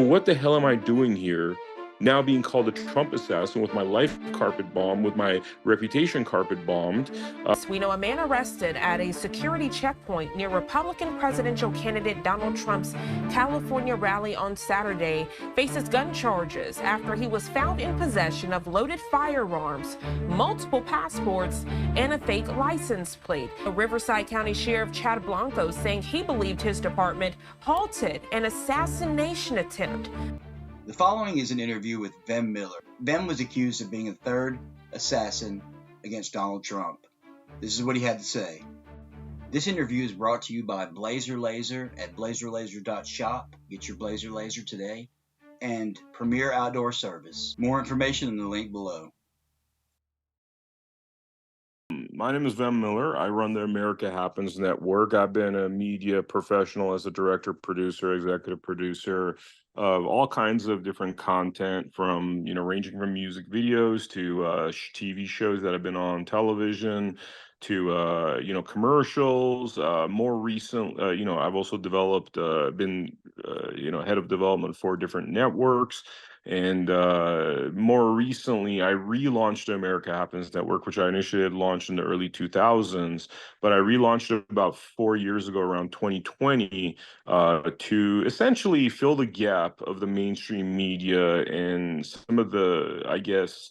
what the hell am I doing here? Now being called a Trump assassin with my life carpet bombed, with my reputation carpet bombed. We know a man arrested at a security checkpoint near Republican presidential candidate Donald Trump's California rally on Saturday faces gun charges after he was found in possession of loaded firearms, multiple passports, and a fake license plate. A Riverside County Sheriff Chad Blanco saying he believed his department halted an assassination attempt. The following is an interview with Vem Miller. Vem was accused of being a third assassin against Donald Trump. This is what he had to say. This interview is brought to you by Blazer Laser at BlazerLaser.shop. Get your Blazer Laser today. And Premier Outdoor Service. More information in the link below. My name is Vem Miller. I run the America Happens Network. I've been a media professional as a director, producer, executive producer of all kinds of different content, from, ranging from music videos to TV shows that have been on television to, commercials. More recent, I've also developed, been, head of development for different networks. And more recently, I relaunched the America Happens Network, which I initially had launched in the early 2000s, but I relaunched it about 4 years ago, around 2020, to essentially fill the gap of the mainstream media and some of the, I guess,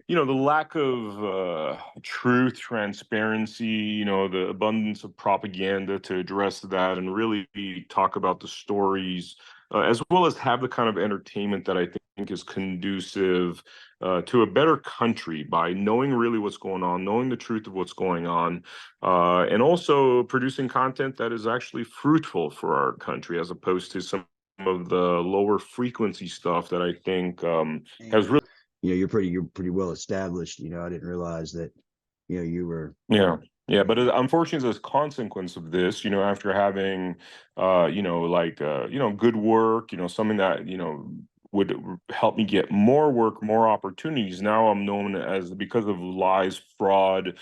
the lack of truth, transparency, the abundance of propaganda, to address that and really talk about the stories, as well as have the kind of entertainment that I think is conducive to a better country, by knowing really what's going on, knowing the truth of what's going on, and also producing content that is actually fruitful for our country, as opposed to some of the lower frequency stuff that I think has really... You're pretty well established. I didn't realize that, you were. Yeah. But unfortunately, as a consequence of this, after having, good work, something that, would help me get more work, more opportunities. Now I'm known as, because of lies, fraud,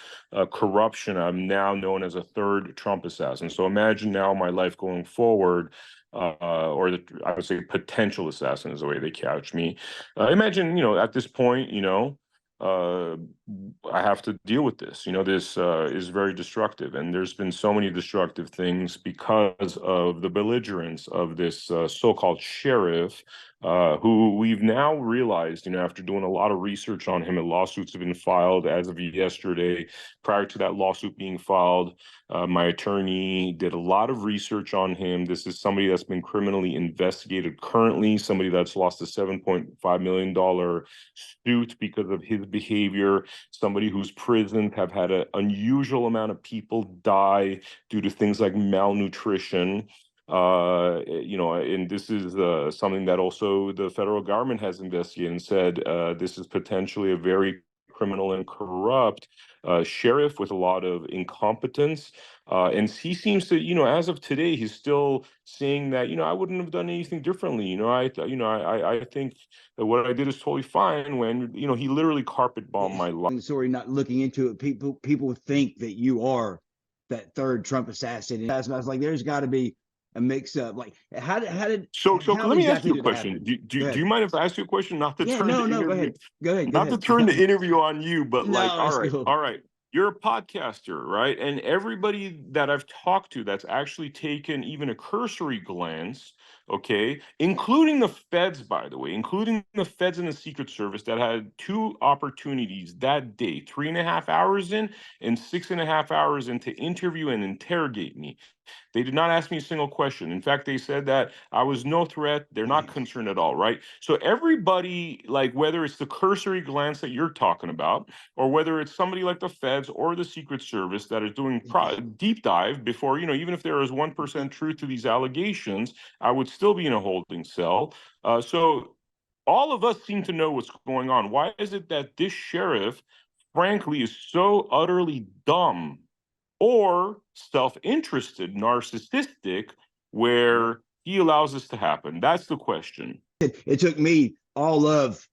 corruption, I'm now known as a third Trump assassin. So imagine now my life going forward, I would say potential assassin is the way they couch me. Imagine, at this point, I have to deal with this. This is very destructive, and there's been so many destructive things because of the belligerence of this so-called sheriff, who we've now realized, after doing a lot of research on him, and lawsuits have been filed as of yesterday. Prior to that lawsuit being filed, my attorney did a lot of research on him. This is somebody that's been criminally investigated currently, somebody that's lost a $7.5 million suit because of his behavior, somebody whose prisons have had an unusual amount of people die due to things like malnutrition. And this is something that also the federal government has investigated and said this is potentially a very criminal and corrupt sheriff with a lot of incompetence. And he seems to, as of today, he's still saying that, I wouldn't have done anything differently. I think that what I did is totally fine, when, he literally carpet bombed my life. Sorry, not looking into it. People think that you are that third Trump assassin. And I was like, there's got to be a mix up. Like, how did so how let me ask exactly you a question. Do you mind if I ask you a question? Not to turn no, the interview, go ahead. Go ahead. Not to turn the interview on you, but No, all right. You're a podcaster, right? And everybody that I've talked to that's actually taken even a cursory glance, okay, including the feds, by the way, including the feds and the Secret Service, that had two opportunities that day, 3.5 hours in and 6.5 hours in, to interview and interrogate me. They did not ask me a single question. In fact, they said that I was no threat. They're not concerned at all, right? So everybody, like, whether it's the cursory glance that you're talking about, or whether it's somebody like the feds or the Secret Service that is doing deep dive before, even if there is 1% truth to these allegations, I would still be in a holding cell. So all of us seem to know what's going on. Why is it that this sheriff, frankly, is so utterly dumb or self-interested, narcissistic, where he allows this to happen? That's the question. It took me all of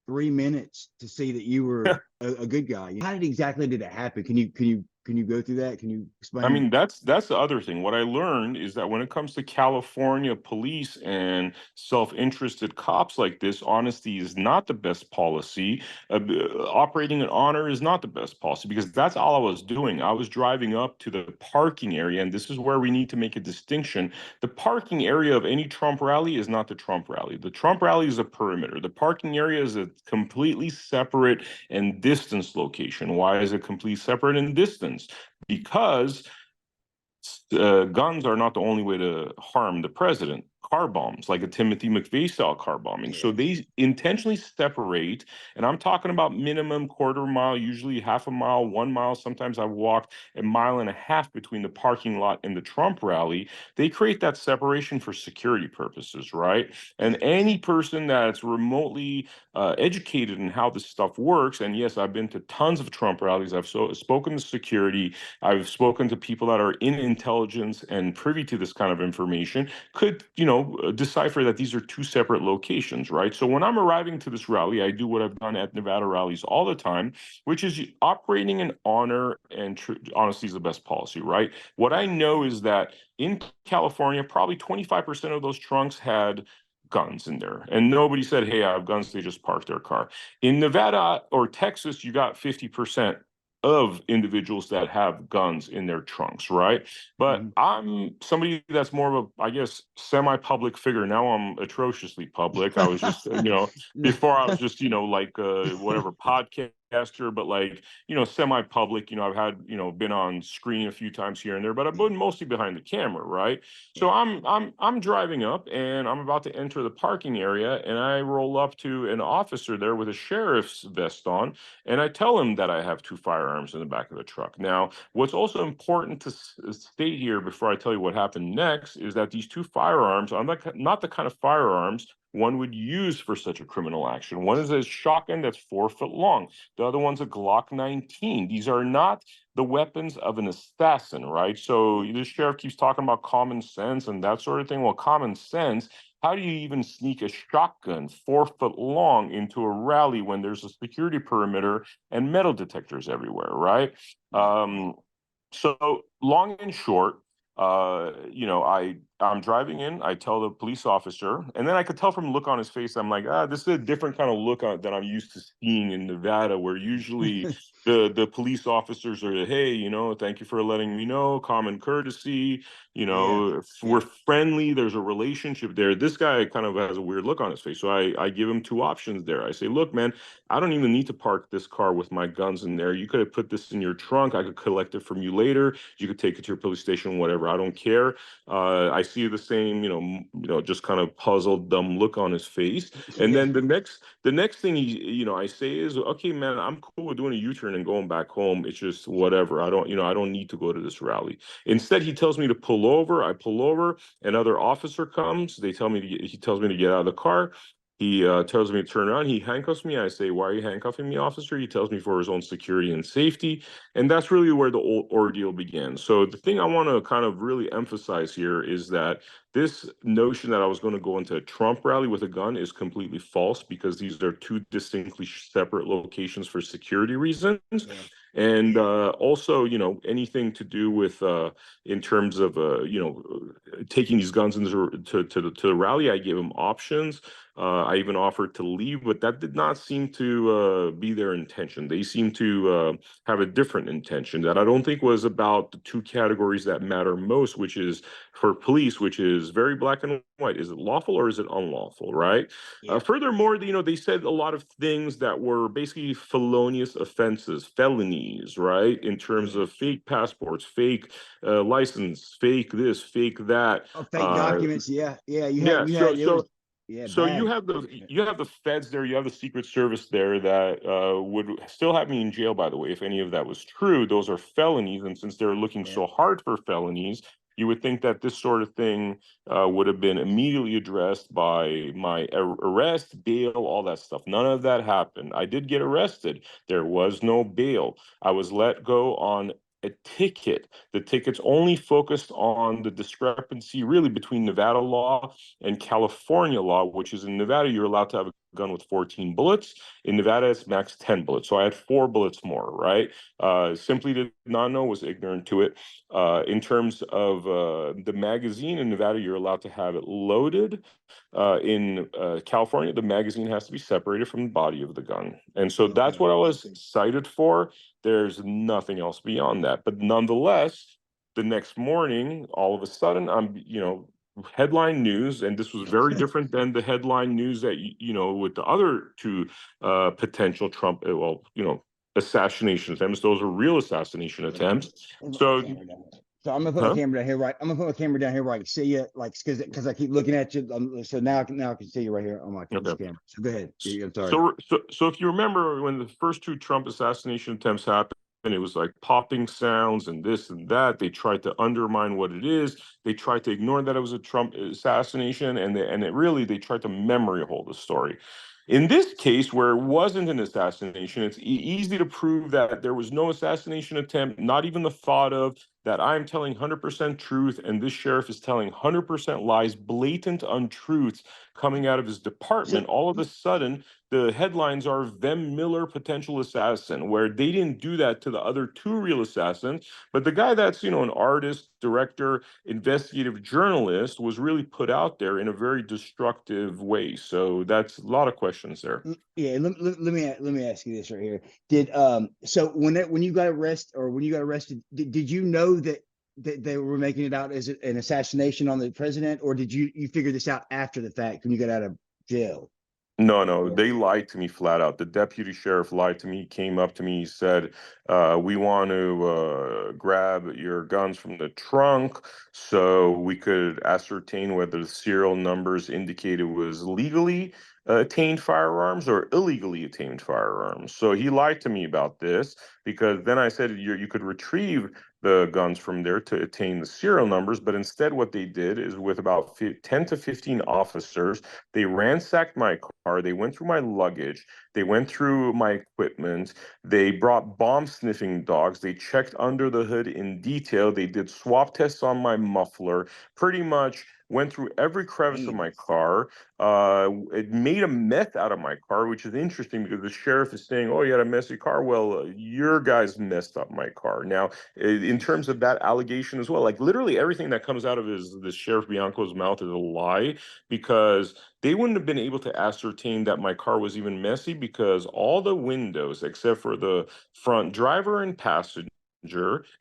3 minutes to see that you were a good guy. How exactly did it happen? Can you you go through that? Can you explain? I mean, that's the other thing. What I learned is that when it comes to California police and self-interested cops like this, honesty is not the best policy. Operating in honor is not the best policy, because that's all I was doing. I was driving up to the parking area, and this is where we need to make a distinction. The parking area of any Trump rally is not the Trump rally. The Trump rally is a perimeter. The parking area is a completely separate and distance location. Why is it completely separate and distance? Because guns are not the only way to harm the president. Car bombs, like a Timothy McVeigh style car bombing. So they intentionally separate, and I'm talking about minimum quarter mile, usually half a mile, 1 mile. Sometimes I've walked 1.5 miles between the parking lot and the Trump rally. They create that separation for security purposes, right? And any person that's remotely educated in how this stuff works, and yes, I've been to tons of Trump rallies. I've spoken to security. I've spoken to people that are in intelligence and privy to this kind of information, could, decipher that these are two separate locations, right? So when I'm arriving to this rally, I do what I've done at Nevada rallies all the time, which is operating in honor, and honesty is the best policy, right? What I know is that in California, probably 25% of those trunks had guns in there, and nobody said, hey, I have guns. They just parked their car. In Nevada or Texas, you got 50% of individuals that have guns in their trunks, right? But I'm somebody that's more of a, I guess, semi-public figure. Now I'm atrociously public. I was just, before I was just, like whatever podcaster, but like, semi-public. I've had, been on screen a few times here and there, but I've been mostly behind the camera, right? So I'm driving up, and I'm about to enter the parking area, and I roll up to an officer there with a sheriff's vest on, and I tell him that I have 2 firearms in the back of the truck. Now, what's also important to state here before I tell you what happened next is that these 2 firearms are not the kind of firearms one would use for such a criminal action. One is a shotgun that's 4 foot long. The other one's a Glock 19. These are not the weapons of an assassin, right? So the sheriff keeps talking about common sense and that sort of thing. Well, common sense, how do you even sneak a shotgun 4 foot long into a rally when there's a security perimeter and metal detectors everywhere, right? So long and short, I'm driving in, I tell the police officer, and then I could tell from the look on his face, I'm like, this is a different kind of look that I'm used to seeing in Nevada, where usually the police officers are, hey, thank you for letting me know, common courtesy, we're friendly, there's a relationship there. This guy kind of has a weird look on his face. So I give him 2 options there. I say, look, man, I don't even need to park this car with my guns in there. You could have put this in your trunk. I could collect it from you later. You could take it to your police station, whatever. I don't care. I see the same, just kind of puzzled, dumb look on his face. And then the next thing I say is, okay, man, I'm cool with doing a U-turn and going back home. It's just whatever. I don't need to go to this rally. Instead, he tells me to pull over. I pull over. Another officer comes. He tells me to get out of the car. He tells me to turn around. He handcuffs me. I say, why are you handcuffing me, officer? He tells me for his own security and safety. And that's really where the ordeal began. So the thing I want to kind of really emphasize here is that this notion that I was going to go into a Trump rally with a gun is completely false, because these are 2 distinctly separate locations for security reasons. Yeah. And also, anything to do with in terms of taking these guns into to the rally, I gave them options. I even offered to leave, but that did not seem to be their intention. They seem to have a different intention that I don't think was about the 2 categories that matter most, which is for police, which is very black and white. Is it lawful or is it unlawful, right? Yeah. Furthermore, they said a lot of things that were basically felonious offenses, felonies, right? In terms of fake passports, fake license, fake this, fake that. Fake documents, yeah. So you have the feds there, you have the Secret Service there that would still have me in jail, by the way, if any of that was true. Those are felonies, and since they're looking so hard for felonies, you would think that this sort of thing would have been immediately addressed by my arrest, bail, all that stuff. None of that happened. I did get arrested. There was no bail. I was let go on a ticket. The ticket's only focused on the discrepancy really between Nevada law and California law, which is in Nevada, you're allowed to have a gun with 14 bullets. In Nevada, it's max 10 bullets. So I had 4 bullets more, right? Simply did not know, was ignorant to it. In terms of the magazine in Nevada, you're allowed to have it loaded. In California, the magazine has to be separated from the body of the gun. And so that's what I was cited for. There's nothing else beyond that. But nonetheless, the next morning, all of a sudden, headline news, and this was very different than the headline news that, with the other 2 potential Trump, assassination attempts. Those are real assassination attempts. So, So I'm gonna put my camera down here, right? I'm gonna put my camera down here where I can see you, like, because I keep looking at you. So now I can see you right here on my camera. So go ahead. I'm sorry. So if you remember when the first 2 Trump assassination attempts happened, and it was like popping sounds and this and that. They tried to undermine what it is. They tried to ignore that it was a Trump assassination, and they tried to memory hold the story. In this case, where it wasn't an assassination, it's easy to prove that there was no assassination attempt, not even the thought of, that I'm telling 100% truth, and this sheriff is telling 100% lies, blatant untruths coming out of his department. All of a sudden, the headlines are Vem Miller, potential assassin, where they didn't do that to the other 2 real assassins. But the guy that's, an artist, director, investigative journalist was really put out there in a very destructive way. So that's a lot of questions there. Yeah, let me ask you this right here. Did so when you got arrested, did you know that they were making it out as an assassination on the president, or did you figure this out after the fact when you got out of jail? No, they lied to me flat out. The deputy sheriff lied to me, came up to me, he said, we want to grab your guns from the trunk so we could ascertain whether the serial numbers indicated was legally attained firearms or illegally attained firearms. So he lied to me about this, because then I said you could retrieve the guns from there to attain the serial numbers. But instead, what they did is, with about 10 to 15 officers, they ransacked my car. They went through my luggage. They went through my equipment. They brought bomb sniffing dogs. They checked under the hood in detail. They did swab tests on my muffler. Pretty much went through every crevice of my car. It made a mess out of my car, which is interesting, because the sheriff is saying, oh, you had a messy car. Well, your guys messed up my car. Now, in terms of that allegation as well, like, literally everything that comes out of the Sheriff Bianco's mouth is a lie, because they wouldn't have been able to ascertain that my car was even messy, because all the windows, except for the front driver and passenger,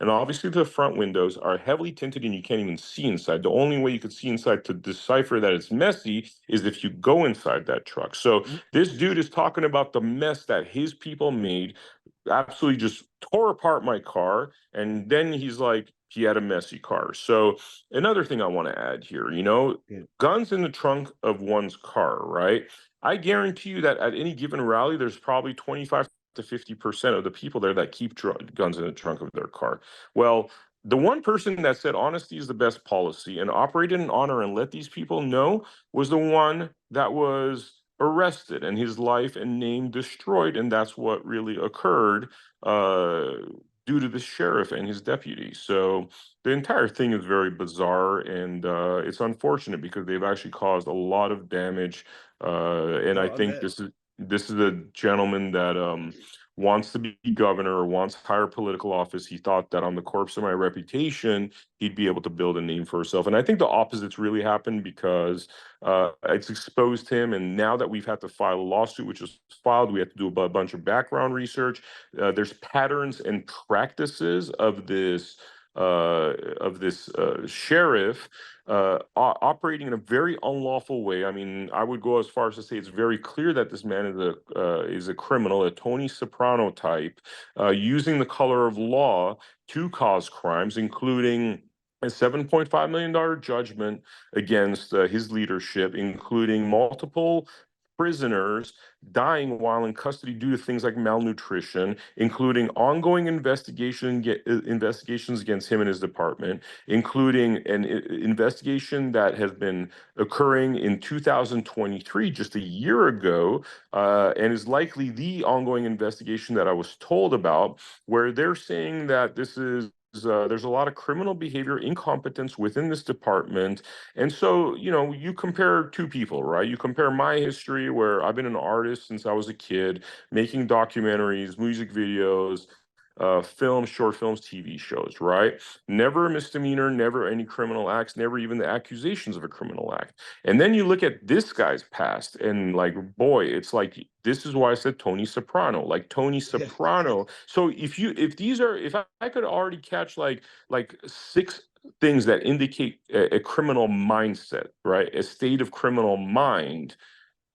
and obviously the front windows, are heavily tinted and you can't even see inside. The only way you could see inside to decipher that it's messy is if you go inside that truck. So this dude is talking about the mess that his people made, absolutely just tore apart my car, and then he's like, he had a messy car. So another thing I want to add here, guns in the trunk of one's car, right? I guarantee you that at any given rally, there's probably 25 to 50% of the people there that keep guns in the trunk of their car. Well, the one person that said honesty is the best policy and operated in honor and let these people know was the one that was arrested and his life and name destroyed. And that's what really occurred due to the sheriff and his deputy. So the entire thing is very bizarre, and it's unfortunate, because they've actually caused a lot of damage. And I think this is a gentleman that wants to be governor or wants higher political office. He thought that on the corpse of my reputation, he'd be able to build a name for himself. And I think the opposite's really happened, because it's exposed him. And now that we've had to file a lawsuit, which was filed, we have to do a bunch of background research. There's patterns and practices of this sheriff operating in a very unlawful way. I mean, I would go as far as to say it's very clear that this man is a criminal, a Tony Soprano type, using the color of law to cause crimes, including a $7.5 million judgment against his leadership, including multiple prisoners dying while in custody due to things like malnutrition, including ongoing investigations against him and his department, including an investigation that has been occurring in 2023, just a year ago, and is likely the ongoing investigation that I was told about, where they're saying that this is there's a lot of criminal behavior, incompetence within this department. And so, you compare two people, right? You compare my history, where I've been an artist since I was a kid, making documentaries, music videos, films, short films, TV shows, right? Never a misdemeanor, never any criminal acts, never even the accusations of a criminal act. And then you look at this guy's past, and like, boy, it's like, this is why I said Tony Soprano, like Tony Soprano. So if I could already catch like six things that indicate a criminal mindset, right? A state of criminal mind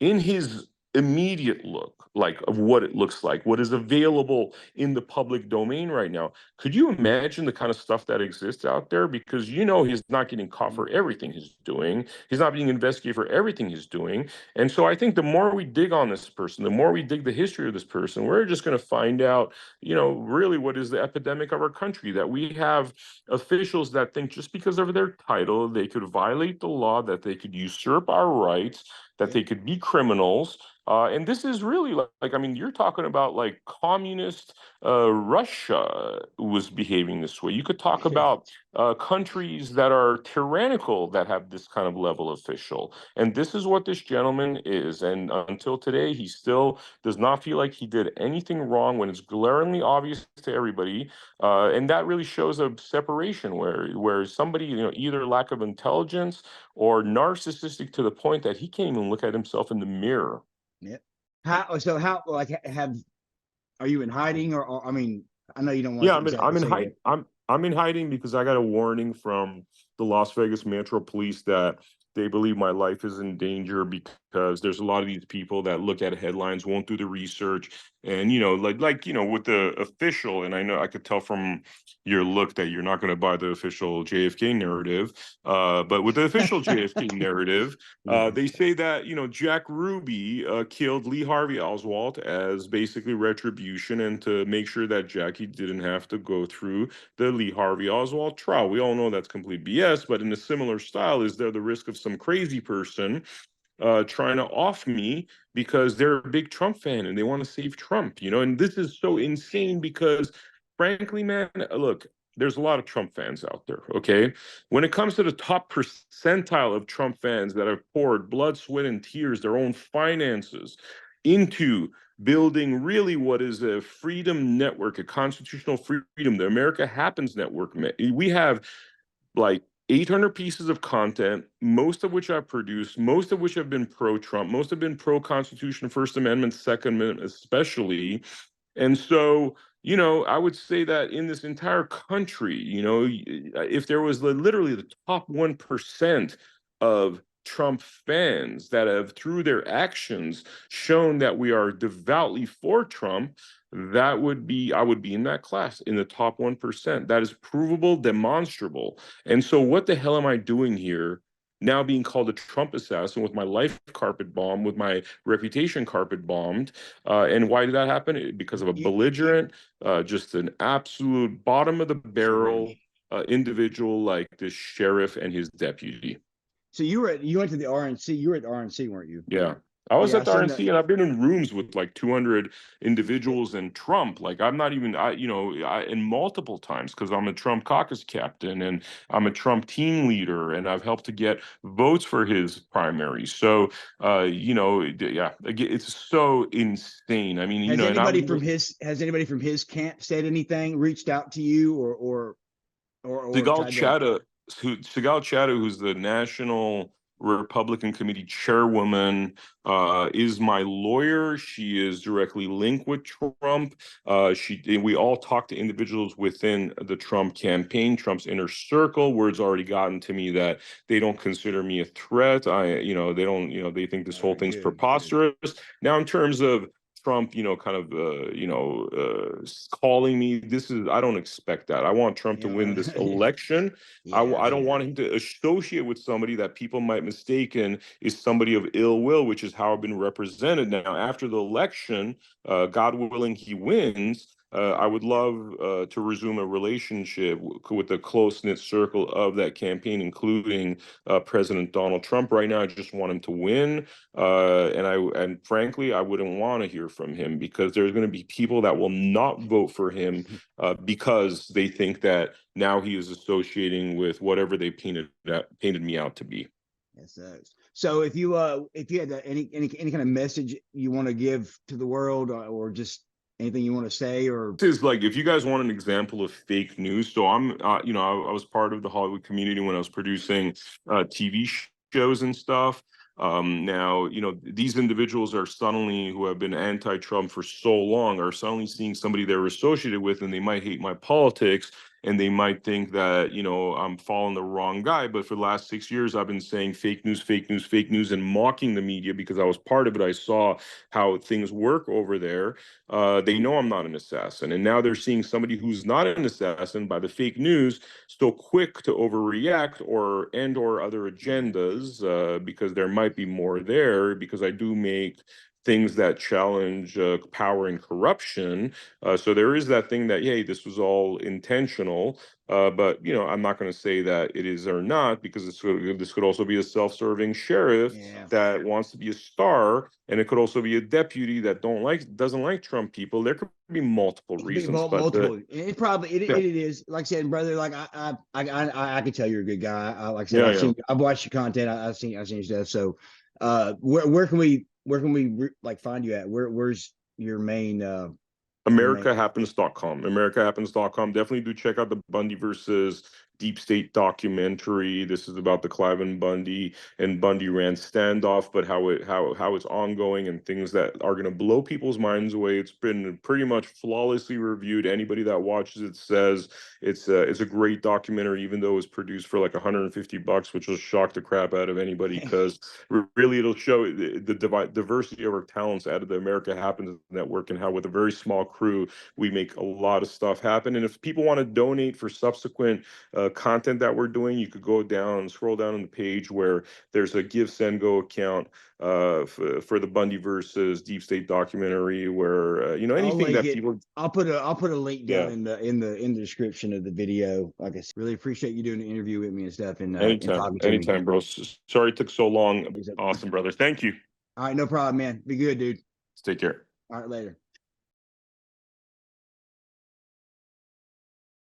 in his immediate look, like of what it looks like, what is available in the public domain right now. Could you imagine the kind of stuff that exists out there? Because he's not getting caught for everything he's doing. He's not being investigated for everything he's doing. And so I think the more we dig on this person, the more we dig the history of this person, we're just going to find out, really what is the epidemic of our country, that we have officials that think just because of their title, they could violate the law, that they could usurp our rights, that they could be criminals. And this is really I mean, you're talking about like communist Russia was behaving this way. You could talk about countries that are tyrannical that have this kind of level official. And this is what this gentleman is. And until today, he still does not feel like he did anything wrong when it's glaringly obvious to everybody. And that really shows a separation where somebody, either lack of intelligence or narcissistic to the point that he can't even look at himself in the mirror. Yeah. How like are you in hiding or I mean, I know you don't want Yeah, to I'm in exactly I'm in say hiding. I'm in hiding because I got a warning from the Las Vegas Metro Police that they believe my life is in danger, because there's a lot of these people that look at headlines, won't do the research, and with the official. And I know I could tell from your look that you're not going to buy the official JFK narrative. But with the official JFK narrative, Yeah. they say that Jack Ruby killed Lee Harvey Oswald as basically retribution, and to make sure that Jackie didn't have to go through the Lee Harvey Oswald trial. We all know that's complete BS, but in a similar style, is there the risk of some crazy person trying to off me because they're a big Trump fan and they want to save Trump, And this is so insane because, frankly, man, look, there's a lot of Trump fans out there, okay? When it comes to the top percentile of Trump fans that have poured blood, sweat, and tears, their own finances into building really what is a freedom network, a constitutional freedom, the America Happens Network. We have like 800 pieces of content, most of which I've produced, most of which have been pro-Trump, most have been pro-Constitution, First Amendment, Second Amendment, especially. And so, I would say that in this entire country, if there was literally the top 1% of Trump fans that have, through their actions, shown that we are devoutly for Trump, I would be in that class, in the top 1%. That is provable, demonstrable. And so what the hell am I doing here? Now being called a Trump assassin, with my life carpet bombed, with my reputation carpet bombed. And why did that happen? Because of a belligerent, just an absolute bottom of the barrel individual like this sheriff and his deputy. So you went to the RNC. You were at the RNC, weren't you? Yeah. I was Yeah, at the RNC, and I've been in rooms with like 200 individuals and Trump. Like, I'm not even, in multiple times, because I'm a Trump caucus captain and I'm a Trump team leader, and I've helped to get votes for his primary. So, yeah, it's so insane. I mean, has and anybody from his camp said anything, reached out to you, or Sigal tried to? Chattah, who's the National Republican Committee chairwoman, is my lawyer. She is directly linked with Trump. We all talk to individuals within the Trump campaign, Trump's inner circle. Word's already gotten to me that they don't consider me a threat. They don't, they think this whole thing's preposterous. Now, in terms of Trump, calling me. I don't expect that. I want Trump to win this election. I don't want him to associate with somebody that people might mistaken is somebody of ill will, which is how I've been represented. Now, after the election, God willing, he wins. I would love to resume a relationship with the close-knit circle of that campaign, including President Donald Trump. Right now, I just want him to win. And frankly, I wouldn't want to hear from him, because there's going to be people that will not vote for him because they think that now he is associating with whatever they painted me out to be. Yes. So if you had any kind of message you want to give to the world, or just anything you want to say, or This is like, if you guys want an example of fake news, so I'm I was part of the Hollywood community when I was producing TV shows and stuff. Now, these individuals are suddenly, who have been anti-Trump for so long, are suddenly seeing somebody they're associated with, and they might hate my politics, and they might think that, I'm following the wrong guy. But for the last 6 years, I've been saying fake news, fake news, fake news, and mocking the media, because I was part of it. I saw how things work over there. They know I'm not an assassin, and now they're seeing somebody who's not an assassin by the fake news, still quick to overreact or other agendas, because there might be more there, because I do make things that challenge power and corruption. So there is that thing that, hey, this was all intentional. But I'm not going to say that it is or not, because this could also be a self-serving sheriff that wants to be a star, and it could also be a deputy that doesn't like Trump people. There could be multiple reasons. Multiple. It probably it is. Like I said, brother. Like I can tell you're a good guy. Like I said, I've watched your content. I've seen your stuff. So, where can we like find you at? Where's your main? AmericaHappens.com. AmericaHappens.com. Definitely do check out the Bundy versus Deep State documentary. This is about the Clive and Bundy Rand standoff, but how it's ongoing, and things that are going to blow people's minds away. It's been pretty much flawlessly reviewed. Anybody that watches it says it's a great documentary, even though it was produced for like $150, which will shock the crap out of anybody, because really it'll show the diversity of our talents out of the America Happens network, and how with a very small crew we make a lot of stuff happen. And if people want to donate for subsequent content that we're doing, you could scroll down on the page where there's a Give Send Go account for the Bundy versus Deep State documentary, where anything that people. I'll put a link down in the description of the video. Like I said, really appreciate you doing the interview with me and stuff. And anytime, bro. Sorry it took so long. Awesome, brother. Thank you. All right, no problem, man. Be good, dude. Take care. All right, later.